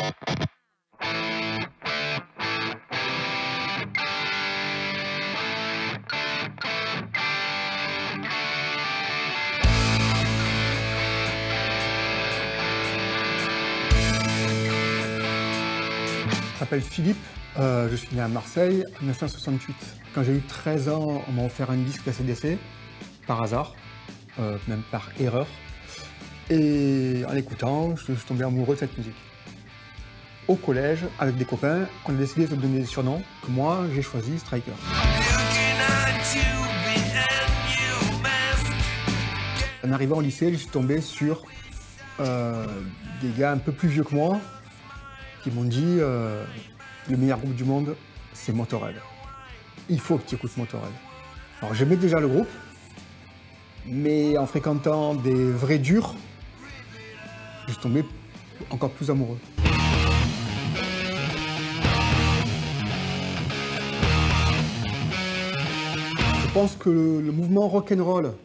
Je m'appelle Philippe, je suis né à Marseille en 1968. Quand j'ai eu 13 ans, on m'a offert un disque d'ACDC, par hasard, même par erreur. Et en l'écoutant, je suis tombé amoureux de cette musique. Au collège, avec des copains, on a décidé de se donner des surnoms. Moi, j'ai choisi Striker. En arrivant au lycée, je suis tombé sur des gars un peu plus vieux que moi qui m'ont dit le meilleur groupe du monde, c'est Motörhead. Il faut que tu écoutes Motörhead. Alors j'aimais déjà le groupe, mais en fréquentant des vrais durs, je suis tombé encore plus amoureux. Je pense que le mouvement rock'n'roll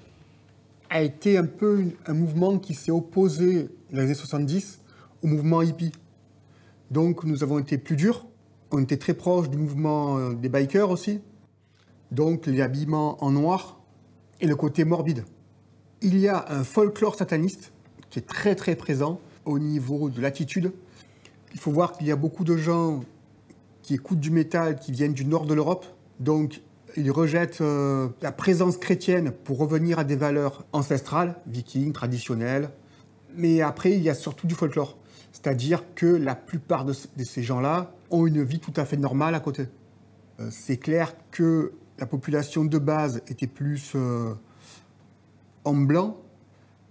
a été un peu un mouvement qui s'est opposé dans les années 70 au mouvement hippie. Donc nous avons été plus durs, on était très proches du mouvement des bikers aussi, donc les habillements en noir et le côté morbide. Il y a un folklore sataniste qui est très très présent au niveau de l'attitude. Il faut voir qu'il y a beaucoup de gens qui écoutent du métal qui viennent du nord de l'Europe, donc ils rejettent la présence chrétienne pour revenir à des valeurs ancestrales, vikings, traditionnelles. Mais après, il y a surtout du folklore. C'est-à-dire que la plupart de ces gens-là ont une vie tout à fait normale à côté. C'est clair que la population de base était plus homme blanc,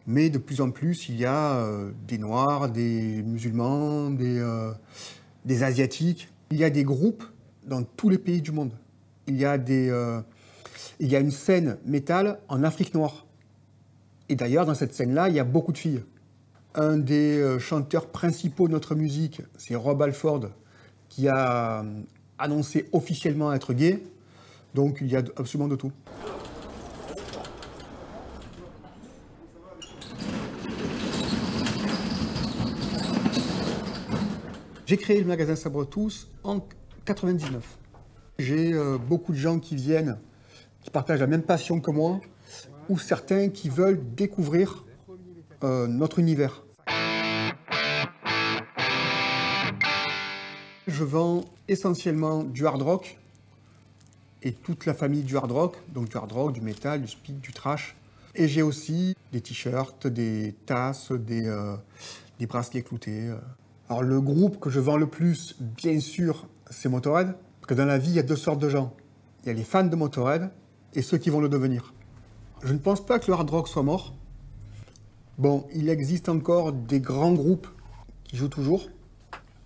mais de plus en plus, il y a des Noirs, des musulmans, des Asiatiques. Il y a des groupes dans tous les pays du monde. Il y a une scène métal en Afrique noire. Et d'ailleurs, dans cette scène-là, il y a beaucoup de filles. Un des chanteurs principaux de notre musique, c'est Rob Halford, qui a annoncé officiellement être gay. Donc il y a absolument de tout. J'ai créé le magasin Sabre Tous en 99. J'ai beaucoup de gens qui viennent, qui partagent la même passion que moi, ou certains qui veulent découvrir notre univers. Je vends essentiellement du hard rock et toute la famille du hard rock, donc du hard rock, du metal, du speed, du thrash. Et j'ai aussi des t-shirts, des tasses, des bracelets cloutés. Alors le groupe que je vends le plus, bien sûr, c'est Motörhead. Parce que dans la vie, il y a deux sortes de gens. Il y a les fans de Motörhead et ceux qui vont le devenir. Je ne pense pas que le hard rock soit mort. Bon, il existe encore des grands groupes qui jouent toujours.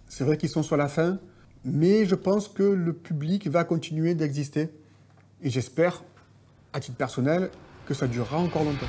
C'est vrai qu'ils sont sur la fin, mais je pense que le public va continuer d'exister. Et j'espère, à titre personnel, que ça durera encore longtemps.